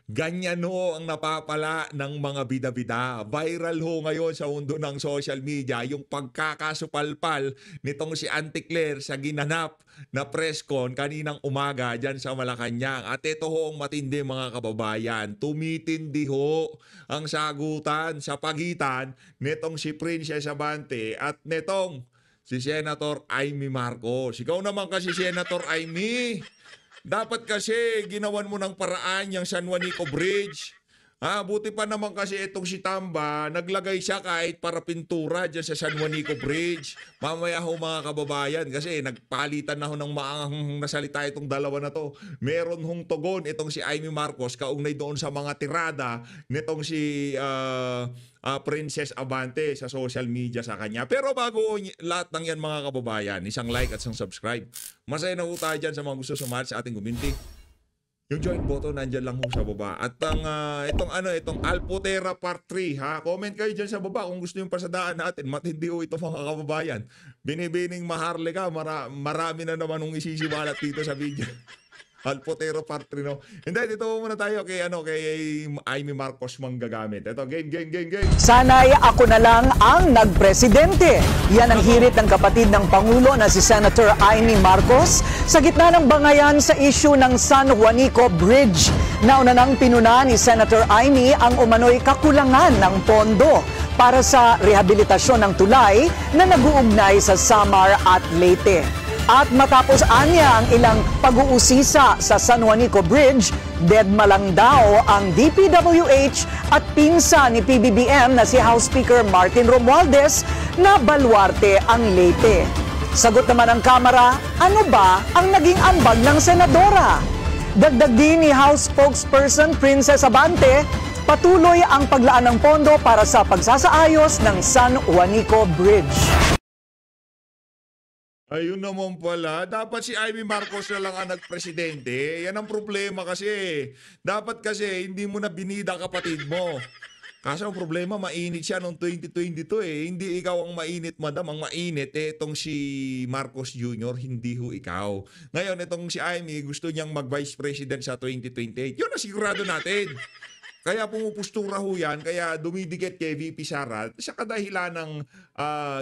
Ganyan ho ang napapala ng mga bida-bida. Viral ho ngayon sa mundo ng social media yung pagkakasupalpal nitong si Auntie Claire sa ginanap na press con kaninang umaga dyan sa Malacanang. At ito ho ang matindi mga kababayan. Tumitindi ho ang sagutan sa pagitan nitong si Princess Abante at nitong si Senator Amy Marcos. Ikaw naman kasi Senator Amy. Dapat kasi ginawan mo ng paraan yung San Juanico Bridge. Buti pa naman kasi itong si Tamba, naglagay siya kahit para pintura dyan sa San Juanico Bridge. Mamaya ho mga kababayan, kasi nagpalitan na ho ng maanghang nasalita itong dalawa na to. Meron hong tugon itong si Amy Marcos kaugnay doon sa mga tirada nitong si Princess Abante sa social media sa kanya. Pero bago lahat ng yan mga kababayan, isang like at isang subscribe. Masaya na ho tayo dyan sa mga gusto sumali sa ating community. Yung join button nandyan lang ho sa baba. At ang itong Alpotera Part 3 ha. Comment kayo diyan sa baba kung gusto yung pasadaan natin. Matindi ho ito mga kababayan. Binibining Maharlika, marami na naman nung isisiwalat dito sa video. Alpotero Part 3 no. Hindi dito muna tayo kay Amy Marcos manggagamit. Ito game. Sana'y ako na lang ang nagpresidente. Yan ang hirit ng kapatid ng Pangulo na si Senator Amy Marcos sa gitna ng bangayan sa issue ng San Juanico Bridge. Nauna nang pinuna ni Senator Amy ang umano'y kakulangan ng pondo para sa rehabilitasyon ng tulay na nag-uugnay sa Samar at Leyte. At matapos anya ang ilang pag-uusisa sa San Juanico Bridge, deadma lang daw ang DPWH at pinsan ni PBBM na si House Speaker Martin Romualdez na baluarte ang Leyte. Sagot naman ng Kamara, ano ba ang naging ambag ng senadora? Dagdag din ni House Spokesperson Princess Abante, patuloy ang paglaan ng pondo para sa pagsasaayos ng San Juanico Bridge. Ayun naman pala. Dapat si Amy Marcos na lang ang nagpresidente. Yan ang problema kasi. Dapat kasi hindi mo na binida kapatid mo. Kaso ang problema, mainit siya noong 2022 eh. Hindi ikaw ang mainit, madam. Ang mainit itong si Marcos Jr., hindi ho ikaw. Ngayon, itong si Amy, gusto niyang mag-vice president sa 2028. Yun ang sigurado natin. Kaya pumupustura ho yan, kaya dumidikit kay VP Sara sa kadahilan ng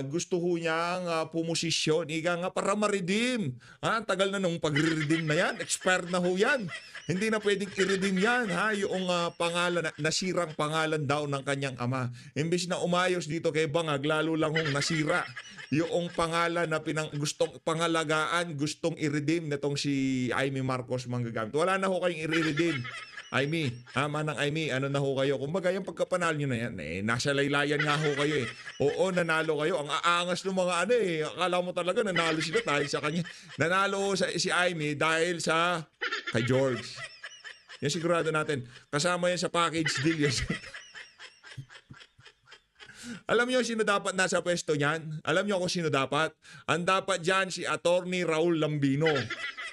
gusto ho niyang pumosisyon. Ika nga para ma-redeem. Tagal na nung pag-redeem na yan. Expired na ho yan. Hindi na pwedeng i-redeem yan. Yung pangalan, nasirang pangalan daw ng kanyang ama. Imbis na umayos dito kay Bangag, lalo lang hong nasira. Yung pangalan na gustong pangalagaan, gustong i-redeem nitong si Amy Marcos manggagamit. Wala na ho kayong i-redeem. Amy, manang Amy, ano na ho kayo? Kumbaga yung pagkapanalo nyo na yan, nasa laylayan nga ho kayo eh. Oo, nanalo kayo. Ang aangas ng mga akala mo talaga nanalo sila dahil sa kanya. Nanalo si Amy dahil sa kay George. Yan sigurado natin. Kasama yan sa package deal. Yan. Alam niyo sino dapat nasa pwesto niyan? Alam niyo kung sino dapat? Ang dapat dyan si Attorney Raul Lambino.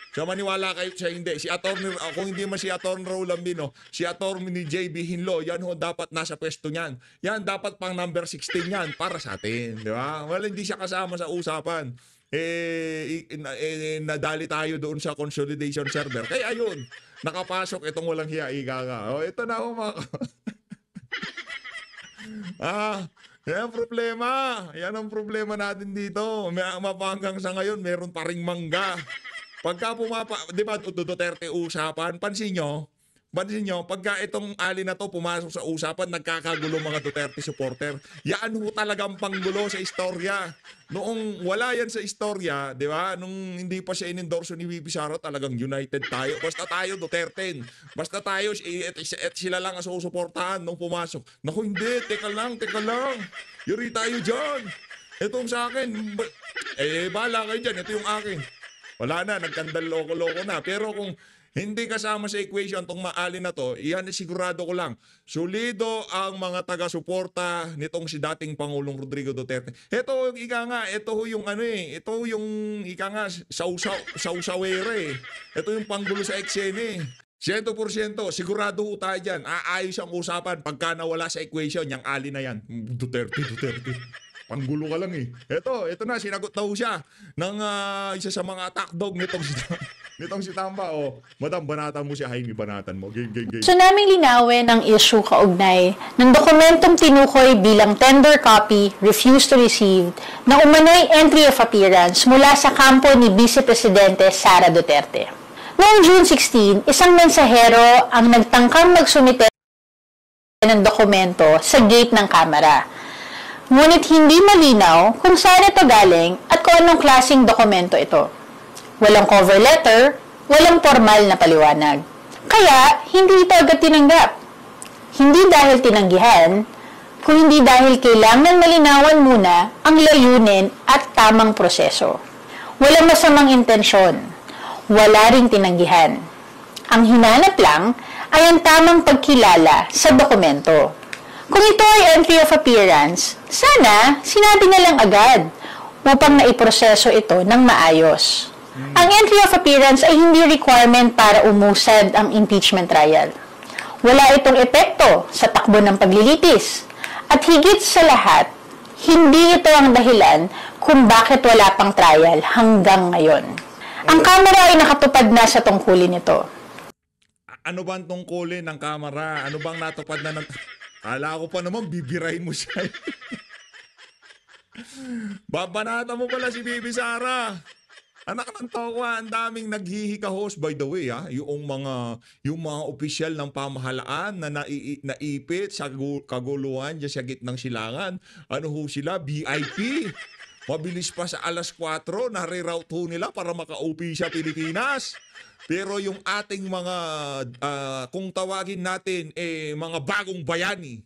So maniwala kayo sa hindi. Kung hindi man si Atty. Raul Lambino, si Atty. ni JB Hinlo, yan ho dapat nasa pwesto niyan. Yan dapat pang number 16 yan para sa atin. Di ba? Well, hindi siya kasama sa usapan. Nadali tayo doon sa consolidation server. Kaya ayun, nakapasok itong walang hiya. Ito na ho mga... Yan ang problema. Yan ang problema natin dito. Mapanggang sa ngayon, meron pa ring mangga. Pagka di ba, Duterte usapan, pansin nyo, pagka itong ali na to pumasok sa usapan, nagkakagulo mga Duterte supporter. Yan ho talagang panggulo sa istorya. Noong wala yan sa istorya, di ba, nung hindi pa siya in-endorso ni VP Sara, talagang united tayo. Basta tayo Duterte. Basta tayo, at sila lang ang susuportahan nung pumasok. Naku, hindi, teka lang. Yuri tayo dyan. Itong sa akin, bahala kayo dyan, ito yung akin. Wala na, nagkandal loko-loko na. Pero kung hindi kasama sa equation tong maali na to, iyan sigurado ko lang, solido ang mga taga-suporta nitong si dating Pangulong Rodrigo Duterte. Ito yung sausawere. Ito yung panggulo sa eksene. 100%, sigurado ho tayo dyan. Aayos ang usapan pagka nawala sa equation, yung ali na yan. Duterte. Panggulo ka lang eh. Ito na, sinagot na ho siya ng isa sa mga attack dog nitong Nitong si Tamba, Madam, banatan mo si Jaime, banatan mo. Game. Gusto naming linawin ang issue kaugnay ng dokumentong tinukoy bilang tender copy, refused to receive, na umano'y entry of appearance mula sa kampo ni Vice Presidente Sara Duterte. Noong June 16, isang mensahero ang nagtangkang magsumite ng dokumento sa gate ng Kamara. Ngunit hindi malinaw kung saan ito galing at kung anong klaseng dokumento ito. Walang cover letter, walang formal na paliwanag. Kaya, hindi ito agad tinanggap. Hindi dahil tinanggihan, kung hindi dahil kailangan malinawan muna ang layunin at tamang proseso. Walang masamang intensyon. Wala ring tinanggihan. Ang hinanap lang ay ang tamang pagkilala sa dokumento. Kung ito ay entry of appearance, sana sinabi na lang agad upang naiproseso ito ng maayos. Ang entry of appearance ay hindi requirement para umusad ang impeachment trial. Wala itong epekto sa takbo ng paglilitis. At higit sa lahat, hindi ito ang dahilan kung bakit wala pang trial hanggang ngayon. Ang Kamara ay nakatupad na sa tungkulin nito. Ano ba ang tungkulin ng Kamara? Ano bang natupad na ng... Kala ko pa naman, bibirahin mo siya. Babanata mo pala si Bibi Sara. Anak ng tokwa, ang daming naghihikahos, by the way, yung mga opisyal ng pamahalaan na naipit sa kaguluhan dyan sa gitnang silangan. Ano ho sila? VIP. Mabilis pa sa alas 4, nare-route ho nila para makaupi sa Pilipinas. Pero yung ating mga, kung tawagin natin, mga bagong bayani,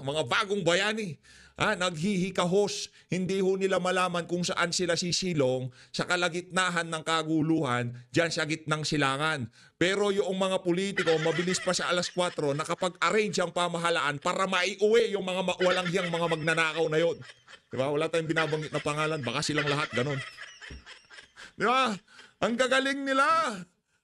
mga bagong bayani, naghihikahos, hindi ho nila malaman kung saan sila sisilong sa kalagitnahan ng kaguluhan dyan sa gitnang silangan. Pero yung mga politiko, mabilis pa sa alas 4, nakapag-arrange ang pamahalaan para maiuwi yung mga walang hiyang mga magnanakaw na yon. Diba? Wala tayong binabanggit na pangalan, baka silang lahat ganun. Diba? Ang gagaling nila.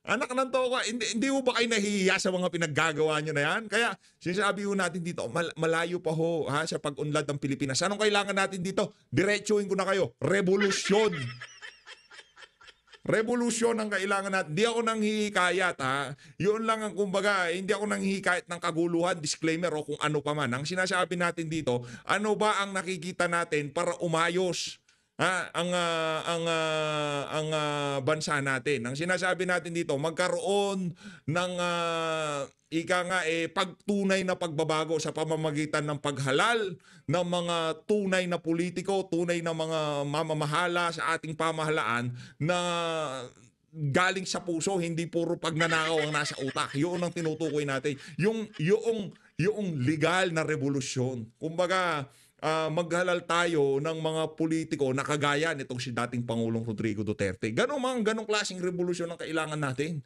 Anak ng tokwa, hindi mo ba kayo nahihiya sa mga pinaggagawa nyo na yan? Kaya sinasabi ho natin dito, malayo pa ho sa pag-unlad ng Pilipinas. Anong kailangan natin dito? Diretsuhin ko na kayo. Revolusyon. Revolusyon ang kailangan natin. Hindi ako nang hihikayat, Yun lang ang kumbaga, hindi ako nang hihikayat ng kaguluhan, disclaimer o kung ano pa man. Ang sinasabi natin dito, ano ba ang nakikita natin para umayos ang bansa natin. Ang sinasabi natin dito, magkaroon ng pagtunay na pagbabago sa pamamagitan ng paghalal ng mga tunay na politiko, tunay na mga mamamahala sa ating pamahalaan na galing sa puso, hindi puro pagnanakaw ang nasa utak. Yun ang tinutukoy natin. Yung legal na revolusyon. Kumbaga, maghalal tayo ng mga politiko na kagaya nitong si dating Pangulong Rodrigo Duterte. Ganong klaseng revolusyon ang kailangan natin.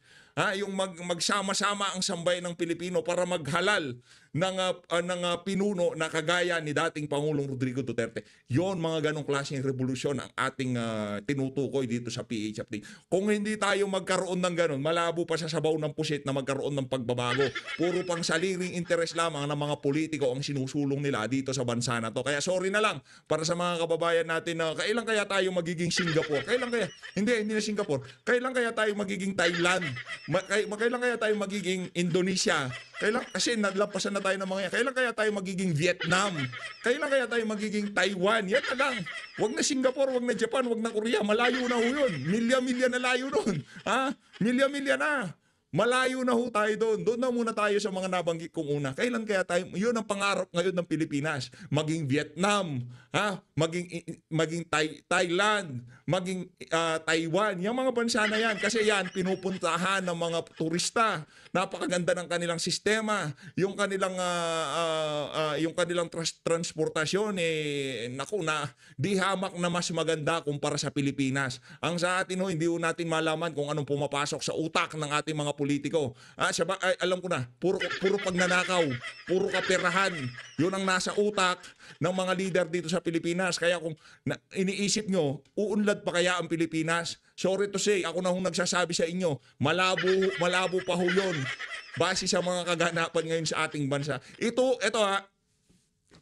Yung magsama-sama ang sambayan ng Pilipino para maghalal ng pinuno na kagaya ni dating Pangulong Rodrigo Duterte. Yon, mga ganong klaseng revolusyon ang ating tinutukoy dito sa PHFD. Kung hindi tayo magkaroon ng ganon, malabo pa sa sabaw ng pusit na magkaroon ng pagbabago. Puro pang sariling interes lamang ng mga politiko ang sinusulong nila dito sa bansa na to. Kaya sorry na lang para sa mga kababayan natin na kailan kaya tayo magiging Singapore? Kailan kaya? Hindi na Singapore. Kailan kaya tayo magiging Thailand? Kailan kaya tayo magiging Indonesia? Kasi naglampasan na tayo ng mga yan. Kailan kaya tayo magiging Vietnam? Kailan kaya tayo magiging Taiwan? Yan na lang. Wag na Singapore, wag na Japan, wag na Korea. Malayo na ho yun. Milya-milya na layo nun. Milya-milya na. Malayo na ho tayo doon. Doon na muna tayo sa mga nabanggit kong una. Kailan kaya tayo, yun ang pangarap ngayon ng Pilipinas. Maging Vietnam, maging Thailand, maging Taiwan. Yung mga bansa na yan. Kasi yan, pinupuntahan ng mga turista. Napakaganda ng kanilang sistema. Yung kanilang transportasyon, di hamak na mas maganda kumpara sa Pilipinas. Ang sa atin ho, hindi ho natin malaman kung anong pumapasok sa utak ng ating mga politiko. Alam ko na, puro pagnanakaw, puro kaperahan. Yun ang nasa utak ng mga leader dito sa Pilipinas. Kaya kung iniisip nyo, uunlad pa kaya ang Pilipinas? Sorry to say, ako na hong nagsasabi sa inyo, malabo pa ho yun. Base sa mga kaganapan ngayon sa ating bansa. Ito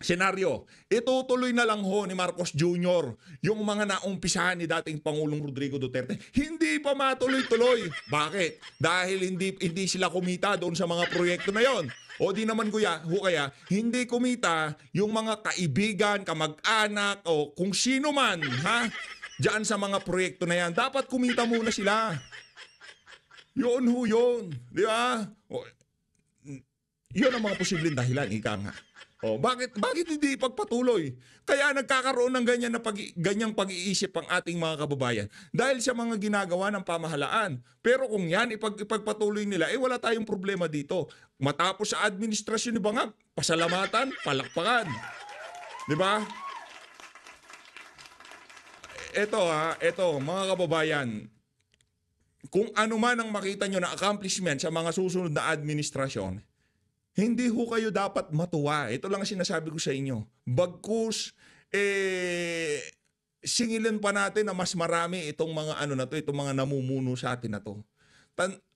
senaryo, itutuloy na lang ho ni Marcos Jr. yung mga naumpisahan ni dating Pangulong Rodrigo Duterte. Hindi pa matuloy-tuloy. Bakit? Dahil hindi sila kumita doon sa mga proyekto na yon. O di naman kaya hindi kumita yung mga kaibigan, kamag-anak o kung sino man, ha? Diyan sa mga proyekto na yan. Dapat kumita muna sila. Yun ho yun. Di ba? Yun ang mga posibleng dahilan, ika nga. Bakit hindi ipagpatuloy? Kaya nagkakaroon ng ganyang pag-iisip ang ating mga kababayan dahil sa mga ginagawa ng pamahalaan. Pero kung yan ipagpatuloy nila, wala tayong problema dito. Matapos sa administrasyon ni Bangag, pasalamatan, palakpakan. 'Di ba? Ito mga kababayan, kung ano man ang makita nyo na accomplishment sa mga susunod na administrasyon, hindi ho kayo dapat matuwa. Ito lang ang sinasabi ko sa inyo. Bagkus, singilin pa natin na mas marami itong mga itong mga namumuno sa atin na to.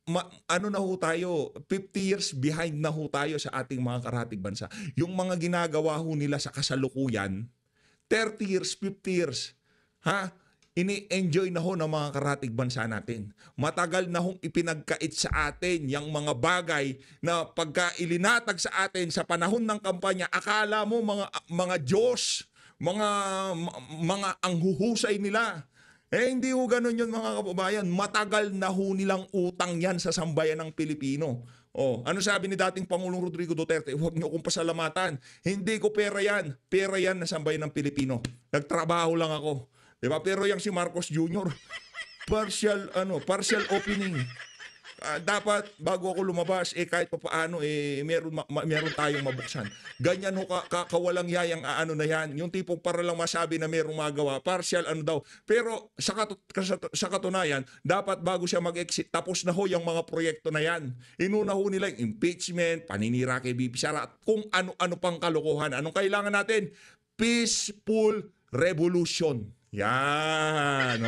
Na ho tayo, 50 years behind na ho tayo sa ating mga karatig bansa. Yung mga ginagawa ho nila sa kasalukuyan, 30 years, 50 years, ha? Ini-enjoy na ho ng mga karatig bansa natin. Matagal na hong ipinagkait sa atin yung mga bagay na pagka ilinatag sa atin sa panahon ng kampanya, akala mo mga Diyos, mga anghuhusay nila. Hindi ho ganun yun mga kababayan. Matagal na ho nilang utang yan sa sambayan ng Pilipino. Ano sabi ni dating Pangulong Rodrigo Duterte? Huwag niyo akong pasalamatan. Hindi ko pera yan. Pera yan na sambayan ng Pilipino. Nagtrabaho lang ako. Diba? Pero yung si Marcos Jr., partial opening. Dapat bago ako lumabas, kahit pa paano, meron tayong mabuksan. Ganyan ho kawalang yayang na yan. Yung tipong para lang masabi na merong magawa. Partial daw. Pero sa katunayan, dapat bago siya mag-exit, tapos na ho yung mga proyekto na yan. Inuna ho nila yung impeachment, paninira kay BP Sara, at kung ano-ano pang kalokohan. Anong kailangan natin? Peaceful revolution. Yan,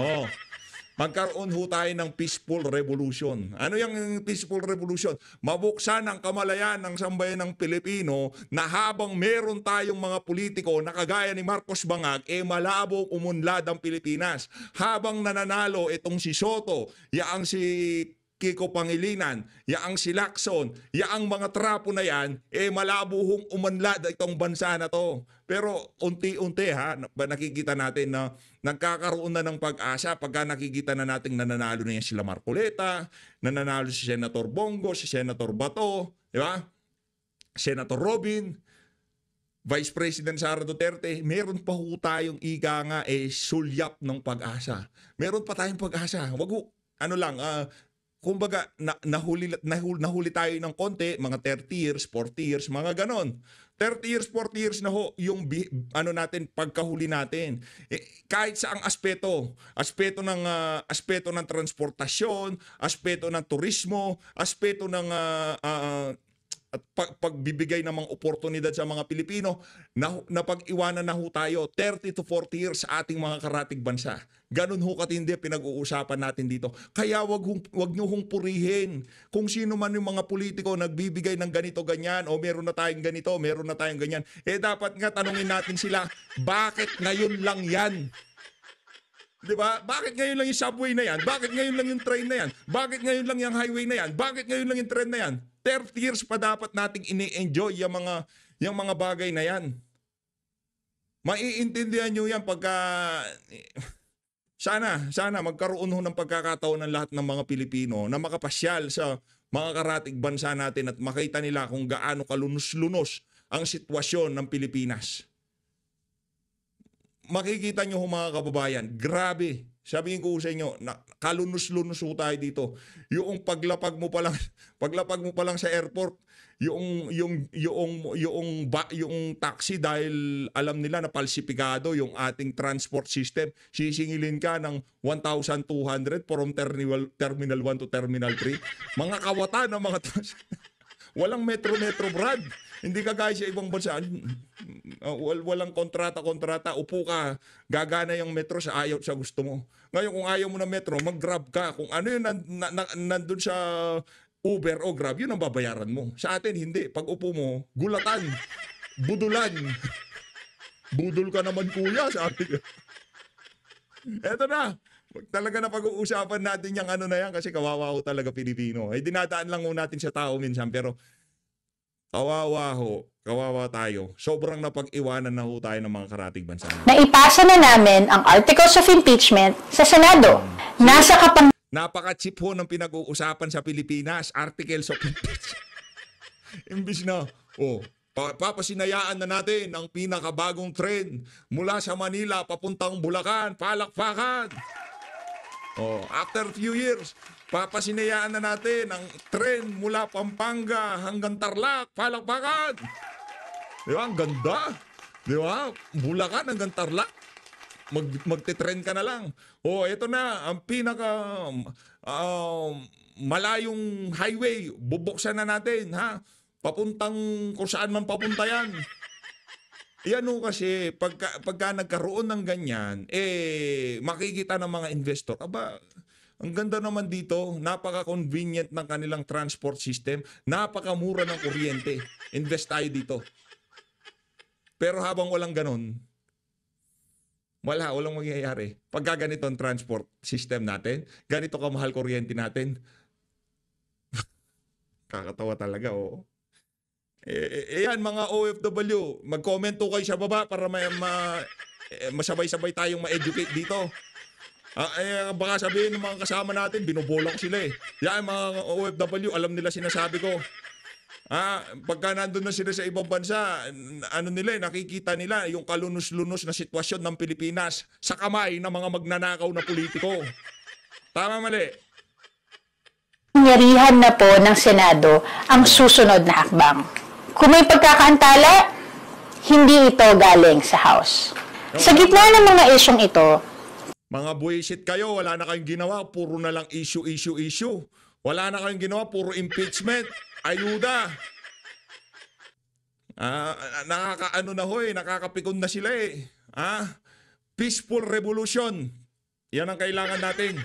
magkaroon ho tayo ng peaceful revolution. Ano yung peaceful revolution? Mabuksan ang kamalayan ng sambayan ng Pilipino na habang meron tayong mga politiko na kagaya ni Marcos Bangag, malabong umunlad ang Pilipinas. Habang nananalo itong si Soto, yaang si Kiko Pangilinan, yaang si Lacson, yaang mga trapo na yan, malabuhong umanlad itong bansa na to. Pero unti-unti nakikita natin na nagkakaroon na ng pag-asa pagka nakikita na natin nananalo na yan sila Marcoleta, nananalo si Senator Bongo, si Senator Bato, di ba? Senator Robin, Vice President Sara Duterte, meron pa ho tayong sulyap ng pag-asa. Meron pa tayong pag-asa. Wag ho, kumbaga, nahuli tayo ng konti, mga 30 years, 40 years, mga ganon. 30 years, 40 years na ho yung pagkahuli natin. Kahit sa ang aspeto ng transportasyon, aspeto ng turismo, aspeto ng at pagbibigay ng mga oportunidad sa mga Pilipino, na pag-iwanan na ho tayo 30 to 40 years sa ating mga karatig bansa. Ganun ho katindi pinag-uusapan natin dito. Kaya wag nyo hong purihin kung sino man yung mga politiko nagbibigay ng ganito ganyan, o meron na tayong ganito, meron na tayong ganyan. Dapat nga tanungin natin sila, bakit ngayon lang yan? Diba? Bakit ngayon lang yung subway na yan? Bakit ngayon lang yung train na yan? Bakit ngayon lang yung highway na yan? Bakit ngayon lang yung train na yan? 30 years pa dapat nating ini-enjoy yung mga bagay na yan. Maiintindihan nyo yan pagka sana magkaroon ho ng pagkakataon ng lahat ng mga Pilipino na makapasyal sa mga karatig bansa natin at makita nila kung gaano kalunos-lunos ang sitwasyon ng Pilipinas. Makikita nyo mga kababayan, grabe. Sabihin ko sa inyo, kalunos-lunos ho tayo dito. Yung paglapag mo pa lang sa airport, yung taxi, dahil alam nila na palsipikado yung ating transport system, sisingilin ka ng 1,200 from Terminal 1 to Terminal 3. Mga kawatan ng mga walang metro Brad. Hindi kagaya sa ibang bansa. Walang kontrata. Upo ka, gagana yung metro sa ayaw sa gusto mo. Ngayon kung ayaw mo ng metro, mag-grab ka. Kung ano yun nandun sa Uber o Grab, yun ang babayaran mo. Sa atin, hindi. Pag upo mo, gulatan. budulan. Budol ka naman kuya, sabi ko. Eto na. Talaga na pag-uusapan natin yung ano na yan kasi kawawa ho talaga Pilipino. Eh dinadaan lang ho natin sa tao minsan pero kawawa ho. Kawawa tayo. Sobrang napag-iwanan na ho tayo ng mga karatig bansa. Naipasa na namin ang articles of impeachment sa Senado. Nasa Napaka-cheap ho ng pinag-uusapan sa Pilipinas. Articles of impeachment. Imbis na, papasinayaan na natin ang pinakabagong trend mula sa Manila papuntang Bulacan, palakpakan. After few years, papasinayaan na natin ang trend mula Pampanga hanggang Tarlac, palakpakan. Di ba? Ang ganda. Di ba? Bulacan hanggang Tarlac. Magte-trend ka na lang. Ito na, ang pinaka malayong highway, bubuksan na natin, ha? Papuntang kung saan man papunta yan. Yan kasi, pagka nagkaroon ng ganyan, makikita ng mga investor, ang ganda naman dito, napaka-convenient ng kanilang transport system, napakamura ng kuryente, invest tayo dito. Pero habang walang ganon, walang mangyayari. Pagka ganito ang transport system natin, ganito kamahal kuryente natin, kakatawa talaga, yan mga OFW, mag-comment to kayo sa baba para masabay-sabay tayong ma-educate dito. Baka sabihin ng mga kasama natin, binubola ko sila eh. Yan mga OFW, alam nila sinasabi ko. Pagka nandun na sila sa ibang bansa, nakikita nila yung kalunos-lunos na sitwasyon ng Pilipinas sa kamay ng mga magnanakaw na politiko. Tama mali? Nangyarihan na po ng Senado ang susunod na hakbang. Kung may pagkakaantala, hindi ito galing sa House. Sa gitna ng mga isyong ito, mga buwisit kayo, wala na kayong ginawa, puro na lang issue. Wala na kayong ginawa, puro impeachment, ayuda. Nakakapikon na sila eh. Peaceful revolution. Yan ang kailangan natin.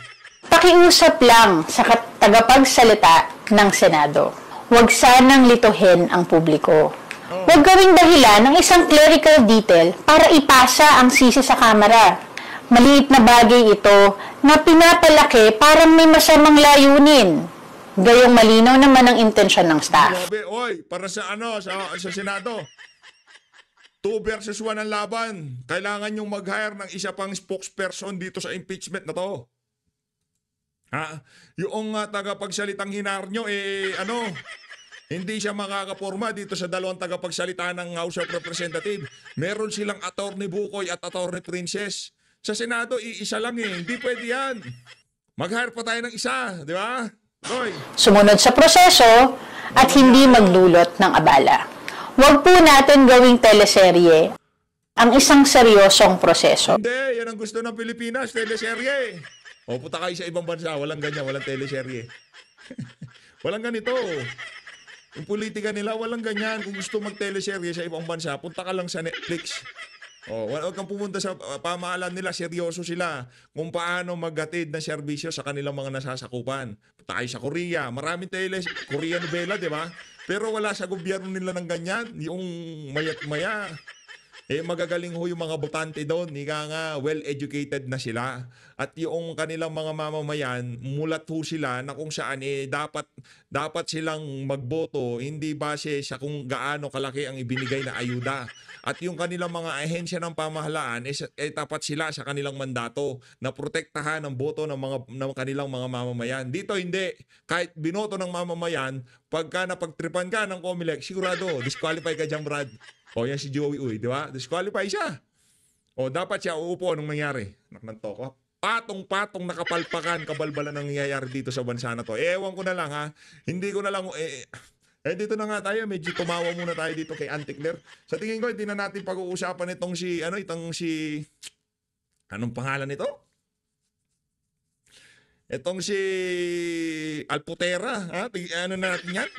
pakiusap lang sa tagapagsalita ng Senado. Huwag sanang lituhin ang publiko. Huwag gawing dahilan ng isang clerical detail para ipasa ang sisi sa Kamara. Maliit na bagay ito na pinapalaki parang may masamang layunin. Gayong malinaw naman ang intensyon ng staff. Para sa sa Senado. 2 versus 1 ang laban. Kailangan yung mag-hire ng isa pang spokesperson dito sa impeachment na to. Yung tagapagsalitang hinarnyo, hindi siya makakaporma dito sa dalawang tagapagsalita ng House of Representatives. Meron silang Attorney Bukoy at Attorney Princess. Sa Senado, isa lang eh. Hindi pwede yan. Mag-hire pa tayo ng isa, di ba? Sumunod sa proseso at hindi magdulot ng abala. Huwag po natin gawing teleserye ang isang seryosong proseso. Hindi, yan ang gusto ng Pilipinas, teleserye. Punta kayo sa ibang bansa, walang ganyan, walang teleserye. Walang ganito. Yung politika nila, walang ganyan. Kung gusto mag-teleserye sa ibang bansa, punta ka lang sa Netflix. Huwag kang pumunta sa pamahalaan nila, seryoso sila kung paano maghatid na serbisyo sa kanilang mga nasasakupan. Punta kayo sa Korea, maraming Korean novela, di ba? Pero wala sa gobyerno nila ng ganyan, yung mayat-maya. Magagaling ho yung mga botante doon, well-educated na sila. At yung kanilang mga mamamayan, mulat ho sila na kung saan dapat silang magboto, hindi base sa kung gaano kalaki ang ibinigay na ayuda. At yung kanilang mga ahensya ng pamahalaan, tapat sila sa kanilang mandato na protektahan ang boto ng kanilang mga mamamayan. Dito hindi. Kahit binoto ng mamamayan, pagka napagtripan ka ng COMELEC, sigurado, disqualify ka dyan, Brad. Yan si Joey Uy, di ba? Disqualify siya. Dapat siya uupo. Anong nangyari? Naknantoko. Patong-patong nakapalpakan, kabalbalan ang nangyayari dito sa bansa na to. Ewan ko na lang ha. Hindi ko na lang... dito na nga tayo. Medyo tumawa muna tayo dito kay Auntie Claire. Sa tingin ko, hindi na natin pag-uusapan itong si... Anong pangalan nito? Itong si Alputera. Ano na natin yan?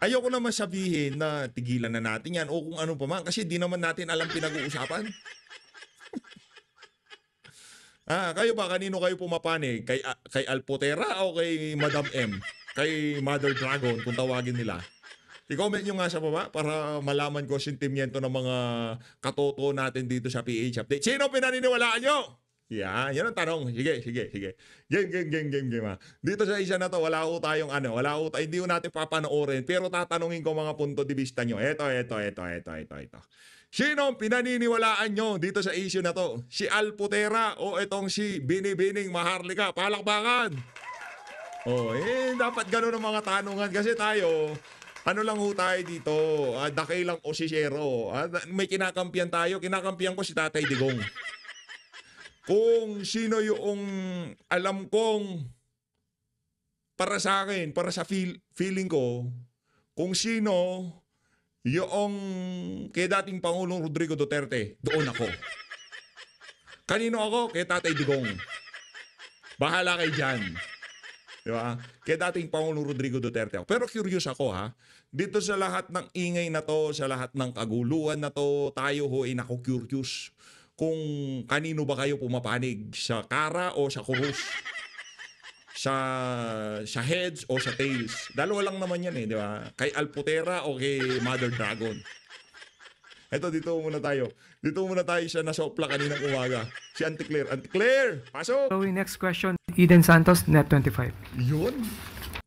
Ayoko naman sabihin na tigilan na natin yan o kung ano pa man kasi di naman natin alam pinag-uusapan. Kayo ba? Kanino kayo pumapanig? Kay Alputera o kay Madam M? Kay Mother Dragon kung tawagin nila? I-comment nyo nga sa baba para malaman ko sentimiento ng mga katoto natin dito sa PH Update. Sino pinaniniwalaan nyo? Yan ang tanong. Sige. Game. Ha. Dito sa isa na to, wala ko tayong hindi ko natin papanoorin, pero tatanungin ko mga punto de vista nyo. Ito. Sino ang pinaniniwalaan nyo dito sa issue na to? Si Alputera o itong si Binibining Maharlika? Palakpakan! Dapat gano'n ang mga tanungan kasi tayo, ano lang ho tayo dito, dakilang osisero. May kinakampiyan tayo, kinakampiyan ko si Tatay Digong. Kung sino yung alam kong para sa akin, para sa feeling ko, kung sino yung kay dating Pangulong Rodrigo Duterte, doon ako. Kanino ako? Kay Tatay Digong. Bahala kay dyan. Diba? Kay dating Pangulong Rodrigo Duterte ako. Pero curious ako ha. Dito sa lahat ng ingay na to, sa lahat ng kaguluhan na to, tayo ho ay nako curious kung kanino ba kayo pumapanig, sa kara o sa kurus, sa heads o sa tails. Dalawa lang naman yan di ba? Kay Alputera o kay Mother Dragon. Dito muna tayo sa nasopla kaninang umaga. Si Auntie Claire. Auntie Claire, pasok! So, next question, Eden Santos, Net25. Yun.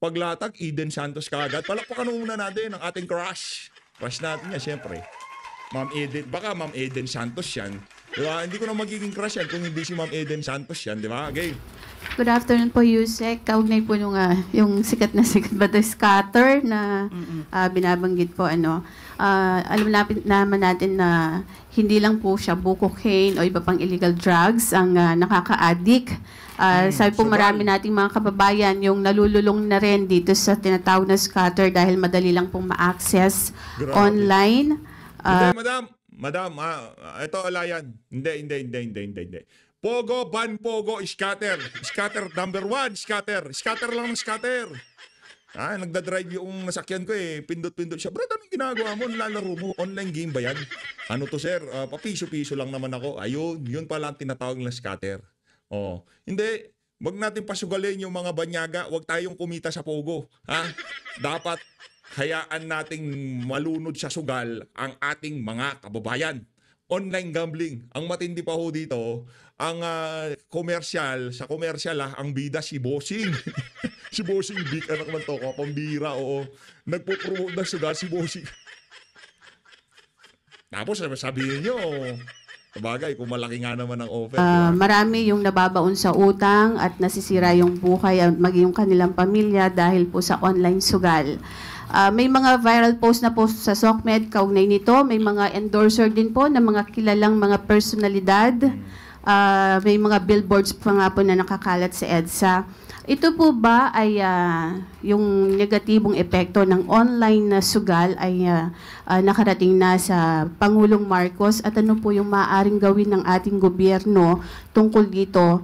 Paglatag, Eden Santos kaagad. Palakpakan muna natin ang ating crush. Crush natin yan, syempre. Ma'am Eden. Baka Ma'am Eden Santos yan. Diba? Hindi ko na magiging crush yan kung hindi si Ma'am Eden Santos yan. Diba? Okay. Good afternoon po, Yusek. Kaugnay po nung, yung sikat ba ito, scatter na binabanggit po. Alam naman natin na hindi lang po siya cocaine o iba pang illegal drugs ang nakaka-addict. Sabi po marami nating mga kababayan yung nalululong na rin dito sa tinatawag na scatter dahil madali lang pong ma-access online. Hindi, madam, ito alayan. Hindi. Pogo, ban, pogo, scatter. Scatter number 1, scatter. Scatter lang ng scatter. Nagdadrive yung nasakyan ko Pindot-pindot siya. Brad, anong ginagawa mo? Nilalaro mo? Online game ba yan? Ano to, sir? Papiso-piso lang naman ako. Ayun, yun pala ang tinatawag ng scatter. Hindi. Wag natin pasugalin yung mga banyaga. Wag tayong kumita sa pogo. Dapat hayaan nating malunod sa sugal ang ating mga kababayan. Online gambling. Ang matindi pa ho dito, ang sa commercial ang bida si Bossing. Si Bossing, big anak man to, pambira, oo. Nagpo-promote na sugal si Bossing. Tapos sabihin nyo, sabagay, kung malaki nga naman ang offer. Marami yung nababaon sa utang at nasisira yung buhay at maging yung kanilang pamilya dahil po sa online sugal. May mga viral post na po sa SOCMED kaugnay nito. May mga endorser din po ng mga kilalang mga personalidad. May mga billboards pa nga po na nakakalat sa EDSA. Ito po ba ay yung negatibong epekto ng online na sugal ay nakarating na sa Pangulong Marcos at ano po yung maaaring gawin ng ating gobyerno tungkol dito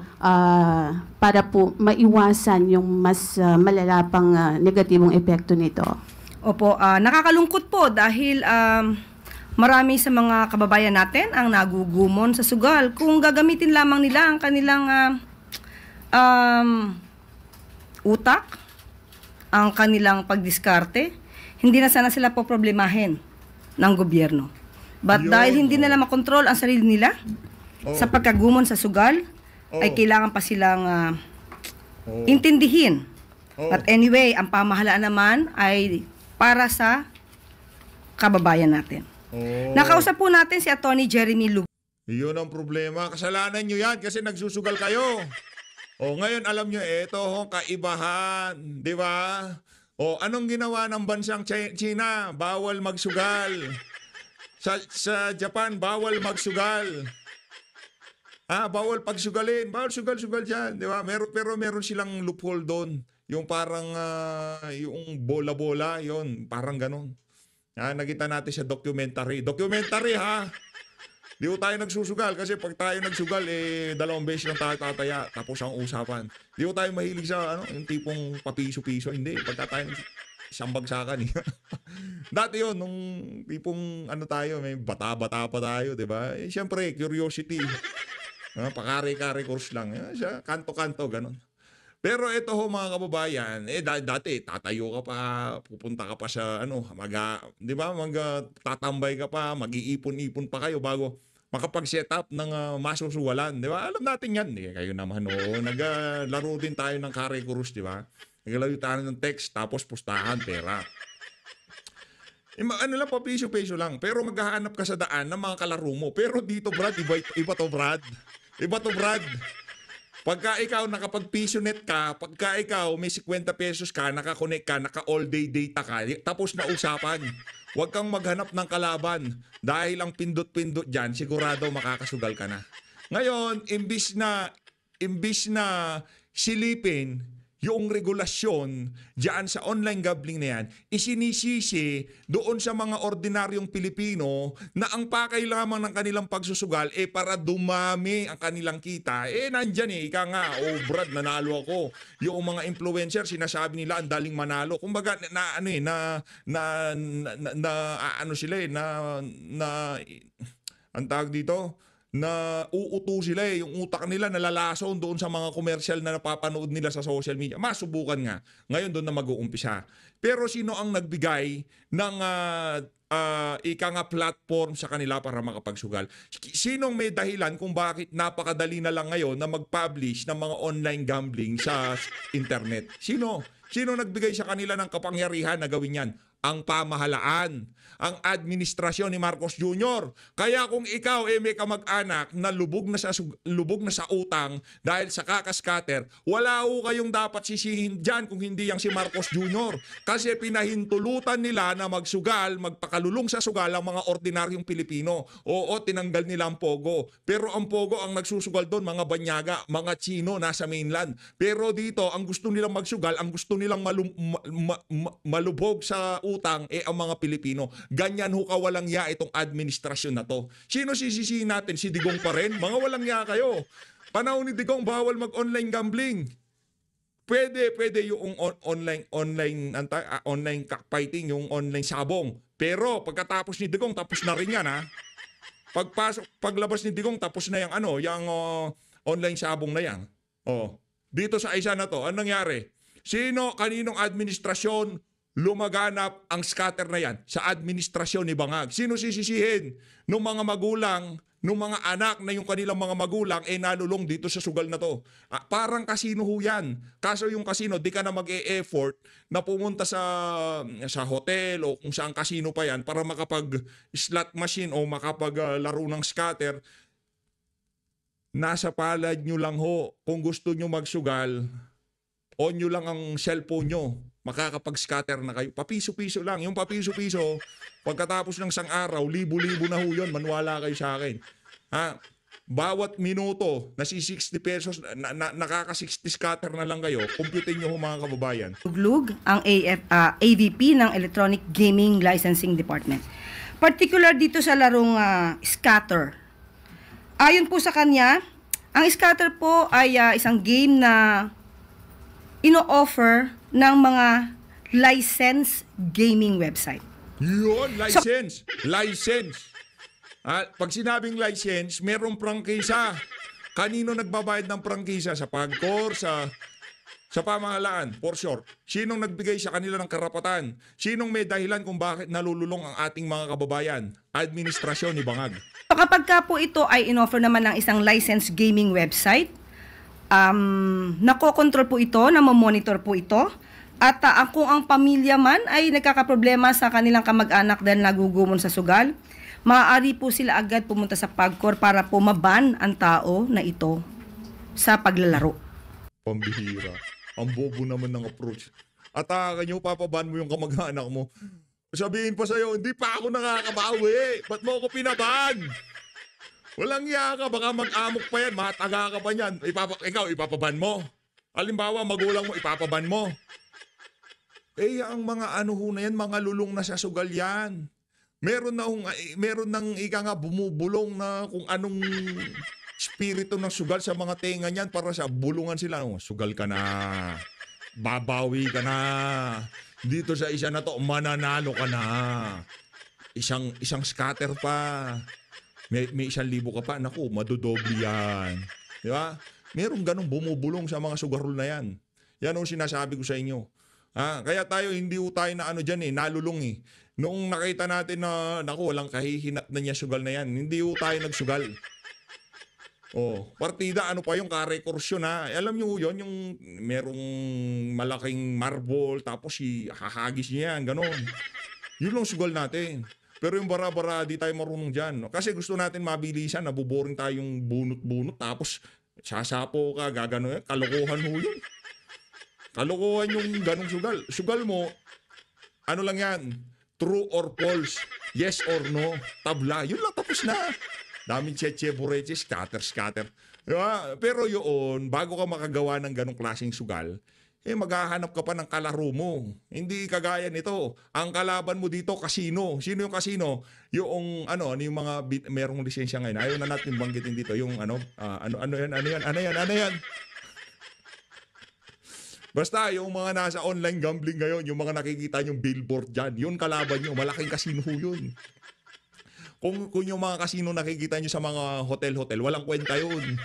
para po maiwasan yung mas malala pang negatibong epekto nito? Opo, nakakalungkot po dahil marami sa mga kababayan natin ang nagugumon sa sugal. Kung gagamitin lamang nila ang kanilang utak, ang kanilang pagdiskarte, hindi na sana sila po problemahin ng gobyerno. But dahil hindi nila makontrol ang sarili nila sa pagkagumon sa sugal, ay kailangan pa silang intindihin. But anyway, ang pamahalaan naman ay para sa kababayan natin. Nakausap po natin si Atty. Jeremy Lugo. Yun ang problema. Kasalanan nyo yan kasi nagsusugal kayo. Ngayon alam nyo, ito kaibahan. Di ba? Anong ginawa ng bansang China? Bawal magsugal. Sa Japan, bawal magsugal. Bawal pagsugalin. Bawal sugal-sugal dyan. Di ba? Pero meron silang loophole doon. Yung parang, yung bola-bola, yun. Parang ganun. Nakita natin sa documentary. Documentary, ha? Di ko tayo nagsusugal kasi pag tayo nagsugal, dalawang beses lang tayo tataya. Tapos ang usapan. Di ko tayo mahilig sa, yung tipong papiso-piso. Hindi, pagka tayo isang bagsakan. Dati yun, nung tipong, tayo, may bata-bata pa tayo, di ba? Siyempre, curiosity. Pakare-kare course lang. Siya, kanto-kanto, ganun. Pero ito ho mga kababayan, dati tatayo ka pa, pupunta ka pa sa di ba? Tatambay ka pa, mag-iipon-ipon pa kayo bago makapag-set up ng masusuwalan, di ba? Alam natin yan. Kayo naman naglaro din tayo ng kare-kurus, di ba? Naglaro tayo ng text, tapos pustahan, pera. Ano lang, papiso-peso lang. Pero maghahanap ka sa daan ng mga kalaro mo. Pero dito, Brad, iba to, Brad. Iba to, Brad. Pagka ikaw nakapag-pisonet ka, pagka ikaw may 50 pesos ka, nakakonect ka, naka-all-day data ka, tapos na usapan. Huwag kang maghanap ng kalaban. Dahil ang pindot-pindot dyan, sigurado makakasugal ka na. Ngayon, imbis na silipin yung regulasyon diyan sa online gambling na yan, isinisisi doon sa mga ordinaryong Pilipino na ang pakay lamang ng kanilang pagsusugal para dumami ang kanilang kita. Nandyan ika nga, Brad, nanalo ako. Yung mga influencer, sinasabi nila ang daling manalo. Kumbaga ang tawag dito, na uuto sila yung utak nila nalalason doon sa mga komersyal na napapanood nila sa social media. Masubukan nga. Ngayon doon na mag-uumpisa. Pero sino ang nagbigay ng platform sa kanila para makapagsugal? Sinong may dahilan kung bakit napakadali na lang ngayon na mag-publish ng mga online gambling sa internet? Sino nagbigay sa kanila ng kapangyarihan na gawin yan? Ang pamahalaan, ang administrasyon ni Marcos Jr. Kaya kung ikaw may kamag-anak na lubog na sa utang dahil sa kakaskater, wala ho kayong dapat sisihin dyan kung hindi yang si Marcos Jr. Kasi pinahintulutan nila na magpakalulong sa sugal ang mga ordinaryong Pilipino. Oo, tinanggal nila ang Pogo. Pero ang Pogo ang nagsusugal doon, mga Banyaga, mga Chino nasa mainland. Pero dito, ang gusto nilang magsugal, ang gusto nilang malubog sa utang ang mga Pilipino. Ganyan ho kawalang ya itong administrasyon na to. Sino sisisihin natin? Si Digong pa rin? Mga walang ya kayo. Panahon ni Digong, bawal mag-online gambling. Pwede yung online cockfighting, yung online sabong. Pero pagkatapos ni Digong, tapos na rin yan, ha? Paglabas ni Digong, tapos na yung online sabong na yan. Dito sa isa na to, anong nangyari? Kaninong administrasyon lumaganap ang scatter na yan? Sa administrasyon ni Bangag. Sino sisisihin? Nung mga magulang, nung mga anak na yung kanilang mga magulang nalulong dito sa sugal na to. Parang kasino ho yan. Kaso yung kasino, di ka na mag-e-effort na pumunta sa hotel o kung saan kasino pa yan para makapag-slot machine o makapaglaro ng scatter. Nasa palad nyo lang ho. Kung gusto nyo magsugal, on nyo lang ang cellphone nyo. Makakapag-scatter na kayo. Papiso-piso lang. Yung papiso-piso, pagkatapos ng isang araw, libo-libo na ho yun. Manwala kayo sa akin. Bawat minuto, nasi 60 pesos, nakaka-60 scatter na lang kayo. Computin nyo ho mga kababayan. Luglug ang AVP ng Electronic Gaming Licensing Department. Particular dito sa larong scatter. Ayon po sa kanya, ang scatter po ay isang game na ino-offer ng mga licensed gaming website. Yun, license. License. Pag sinabing license, merong prangkisa. Kanino nagbabayad ng prangkisa? Sa PAGCOR, sa pamahalaan, for sure. Sinong nagbigay sa kanila ng karapatan? Sinong may dahilan kung bakit nalululong ang ating mga kababayan? Administrasyon ni Bangag. So kapag ka po ito ay in-offer naman ng isang licensed gaming website, nakokontrol po ito, namomonitor po ito. At kung ang pamilya man ay nagkakaproblema sa kanilang kamag-anak dahil nagugumon sa sugal, maaari po sila agad pumunta sa PAGCOR para po maban ang tao na ito sa paglalaro. Pambihira. Ang bobo naman ng approach. Atakan nyo, papaban mo yung kamag-anak mo. Sabihin pa sa'yo, hindi pa ako nakakabawi. Ba't mo ako pinaban? Walang iya ka, baka mag-amok pa yan, mataga ka pa yan. Ikaw, ipapaban mo. Halimbawa, magulang mo, ipapaban mo. Ang mga na yan, mga lulong na sa sugal yan. Meron nang bumubulong na kung anong spirito ng sugal sa mga tenga niyan para sa bulungan sila. Sugal ka na, babawi ka na. Dito sa isa na to, mananalo ka na. Isang scatter pa. May 1,000 ka pa, naku, madodoble yan. Di ba? Merong ganong bumubulong sa mga sugarol na yan. Yan ang sinasabi ko sa inyo. Kaya tayo hindi tayo na dyan nalulung eh. Noong nakita natin na naku, walang kahihinat na niya sugal na yan, hindi tayo nagsugal. Partida, pa yung ka-records yun Alam nyo yun, yung merong malaking marble, tapos hahagis niya yan, ganon. Yun lang sugal natin. Pero yung bara-bara, di tayo marunong dyan. Kasi gusto natin mabilisan, nabuboring tayong bunot-bunot, tapos sasapo ka, gagano yan, kalokohan ho yun. Kalokohan yung ganong sugal. Sugal mo, ano lang yan, true or false, yes or no, tabla, yun lang, tapos na. Daming cheche, bureche, scatter. Diba? Pero yun, bago ka makagawa ng ganong klaseng sugal, maghahanap ka pa ng kalaro mo. Hindi kagaya nito. Ang kalaban mo dito, kasino. Sino yung kasino? Yung yung mga merong lisensya ngayon. Ayaw na natin banggitin dito. Yung ano yan? Basta yung mga nasa online gambling ngayon, yung mga nakikita yung billboard dyan, yun kalaban nyo, malaking kasino yun. Kung yung mga kasino nakikita nyo sa mga hotel-hotel, walang kwenta yun.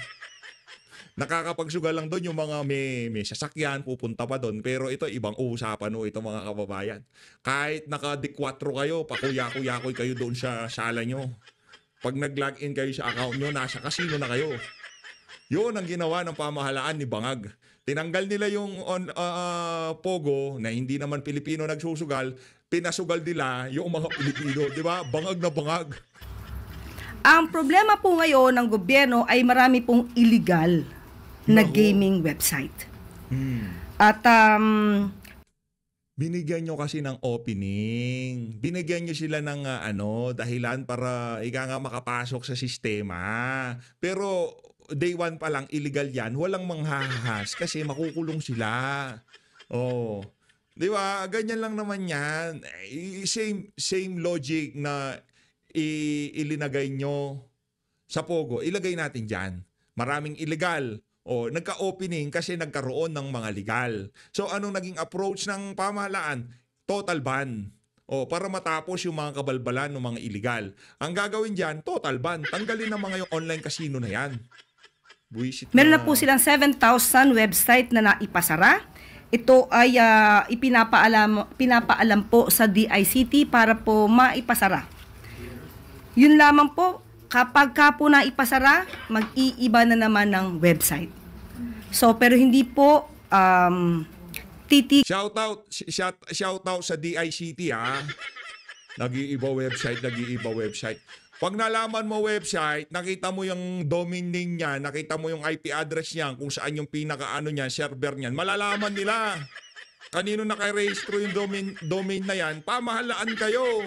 Nakakapagsugal lang doon yung mga may sasakyan, pupunta pa doon. Pero ito, ibang usapan ito mga kababayan. Kahit naka-D4 kayo, pakuya-kuya-kuy kayo doon sa sala nyo. Pag nag-login kayo sa account nyo, nasa kasino na kayo. Yun ang ginawa ng pamahalaan ni Bangag. Tinanggal nila yung Pogo na hindi naman Pilipino nagsusugal, pinasugal nila yung mga Pilipino, di ba? Bangag na bangag. Ang problema po ngayon ng gobyerno ay marami pong illegal na gaming website. At binigyan nyo kasi ng opening. Binigyan nyo sila ng dahilan para makapasok sa sistema. Pero day one pa lang illegal yan, walang manghahas kasi makukulong sila. Di ba? Ganyan lang naman yan. Same logic na ilinagay nyo sa Pogo. Ilagay natin dyan. Maraming illegal. Nagka-opening kasi nagkaroon ng mga legal. So anong naging approach ng pamahalaan? Total ban. Para matapos yung mga kabalbalan ng mga illegal. Ang gagawin dyan, total ban. Tanggalin ng mga yung online casino na yan. Meron na po silang 7,000 website na naipasara. Ito ay pinapaalam po sa DICT para po maipasara. Yun lamang po, kapag po naipasara, mag-iiba na naman ng website. So, pero hindi po Shout out sa DICT Nag-iiba website. Pag nalaman mo website, nakita mo yung domain name niya, nakita mo yung IP address niya, kung saan yung niya, server niyan, malalaman nila. Kanino naka-register yung domain na yan, pamahalaan kayo.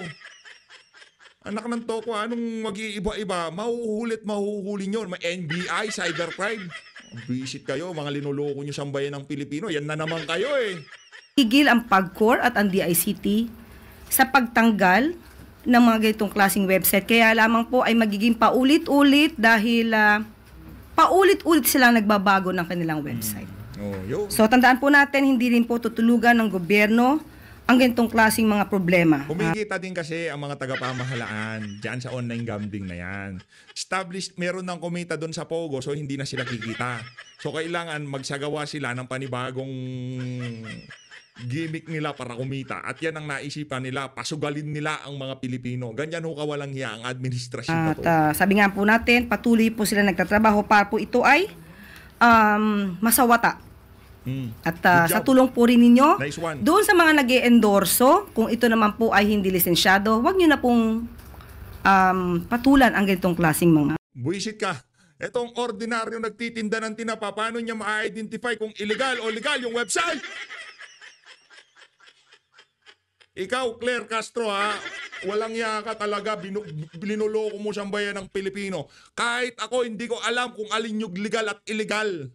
Anak ng toko, anong mag-iiba-iba? Mahuhuli nyo. May NBI, cybercrime. Visit kayo, mga linuloko nyo sambayan ng Pilipino. Yan na naman kayo Tigil ang PAGCOR at ang DICT sa pagtanggal ng mga ganitong klaseng website. Kaya lamang po ay magiging paulit-ulit dahil paulit-ulit silang nagbabago ng kanilang website. So tandaan po natin, hindi rin po tutulugan ng gobyerno ang ganitong klaseng mga problema. Kumikita din kasi ang mga tagapamahalaan dyan sa online gambling na yan. Established, meron ng kumita doon sa Pogo, so hindi na sila kikita. So kailangan magsagawa sila ng panibagong gimmick nila para kumita. At yan ang naisipan nila, pasugalin nila ang mga Pilipino. Ganyan ho kawalang hiya ang administrasyon na to. Sabi nga po natin, patuloy po sila nagtatrabaho para po ito ay masawata. At sa tulong po rin ninyo, nice one. Doon sa mga nag-e-endorso, kung ito naman po ay hindi lisensyado, huwag nyo na pong patulan ang ganitong klaseng mga. Buisit ka. Etong ordinaryo nagtitinda ng tinapa, paano niya ma-identify kung illegal o legal yung website? Ikaw, Claire Castro, walang yaka talaga, binuloko mo siyang bayan ng Pilipino. Kahit ako, hindi ko alam kung alin yung legal at illegal.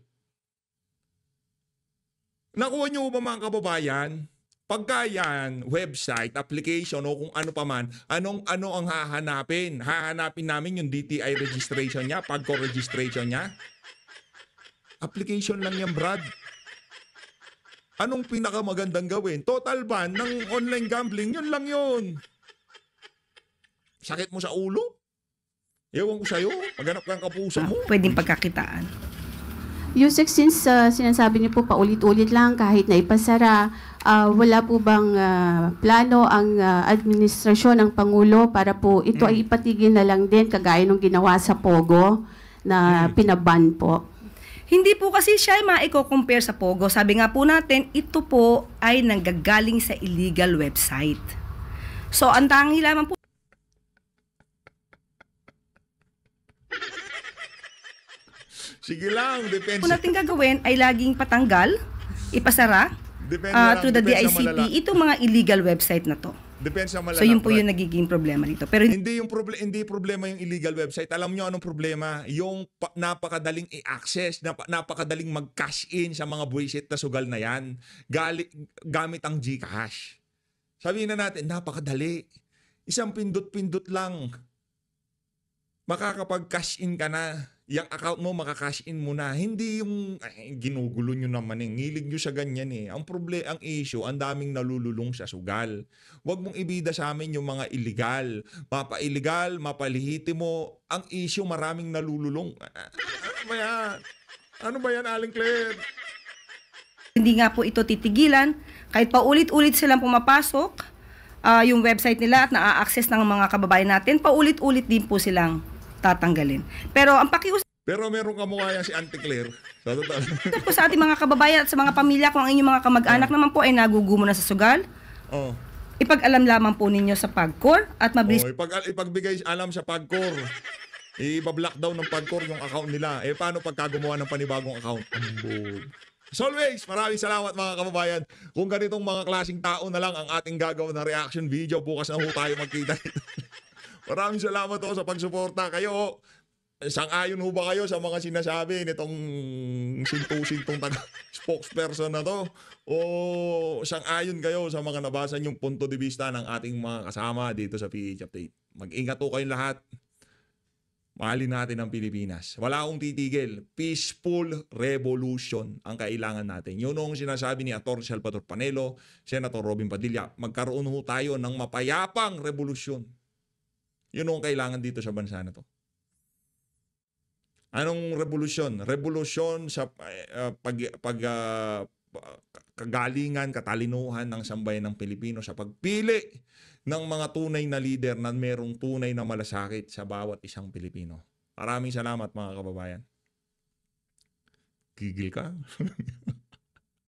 Nakuha niyo ba mga kababayan? Pagka yan, website, application, o kung ano pa man, ano ang hahanapin? Hahanapin namin yung DTI registration niya, PAGCOR registration niya? Application lang yan, Brad. Anong pinakamagandang gawin? Total ban ng online gambling, yun lang yun. Sakit mo sa ulo? Ewan ko sa'yo, maghanap kang kapuso mo. Pwedeng pagkakitaan. Yusek, since sinasabi niyo po paulit-ulit lang kahit na ipasara, wala po bang plano ang administrasyon ng Pangulo para po ito ay ipatigil na lang din kagaya nung ginawa sa Pogo na pinaban po? Hindi po kasi siya ay maiko-compare sa Pogo. Sabi nga po natin, ito po ay nanggagaling sa illegal website. So, ang tangi lamang po Sige lang, depende. natin gagawin ay laging patanggal, ipasara, Depende lang, through the depende sa DICT, malala. itong mga illegal website na to. Depende sa malala. So, yun po Brad. yung nagiging problema dito. Pero Hindi problema yung illegal website. Alam nyo anong problema? Yung napakadaling i-access, napakadaling mag-cash in sa mga buwisit na sugal na yan. Gamit ang GCash. Sabihin na natin, napakadali. Isang pindot-pindot lang. Makakapag-cash in ka na. Yung account mo, makakash in mo na. Hindi yung ginugulo nyo naman eh. Ngilig nyo sa ganyan eh. Ang issue, ang daming nalululong sa sugal. Huwag mong ibida sa amin yung mga illegal. Mapa-illegal, mapalihiti mo. Ang issue, maraming nalululong. Ano ba yan? Ano ba yan, Aling Claire? hindi nga po ito titigilan. Kahit paulit-ulit silang pumapasok, yung website nila at na-access ng mga kababayan natin, paulit-ulit din po silang tatanggalin. Pero ang pakiusap Pero meron kamukha yan si Auntie Claire. Sa totoo. po sa ating mga kababayan at sa mga pamilya, kung ang inyong mga kamag-anak naman po ay nagugumo na sa sugal, Oh. ipag-alam lamang po ninyo sa PAGCOR at mabilis Ipagbigay alam sa PAGCOR. I-block down ng PAGCOR yung account nila. Paano pagka gumawa ng panibagong account? As always, maraming salamat mga kababayan. Kung ganitong mga klaseng tao na lang ang ating gagawin na reaction video, bukas na ho tayo magkita. Maraming salamat ho sa pagsuporta. Kayo, sang-ayon ho ba kayo sa mga sinasabi nitong sintong spokesperson na to? O sang-ayon kayo sa mga nabasa yung punto de vista ng ating mga kasama dito sa PH Update? Mag-ingat ho kayong lahat. Mahalin natin ang Pilipinas. Wala akong titigil. Peaceful revolution ang kailangan natin. Yun ang sinasabi ni Atty. Salvador Panelo, Senator Robin Padilla. Magkaroon ho tayo ng mapayapang revolusyon. Yun ang kailangan dito sa bansa na to. Anong revolusyon? Revolusyon sa kagalingan, katalinuhan ng sambayan ng Pilipino sa pagpili ng mga tunay na leader na merong tunay na malasakit sa bawat isang Pilipino. Maraming salamat mga kababayan. Gigil ka?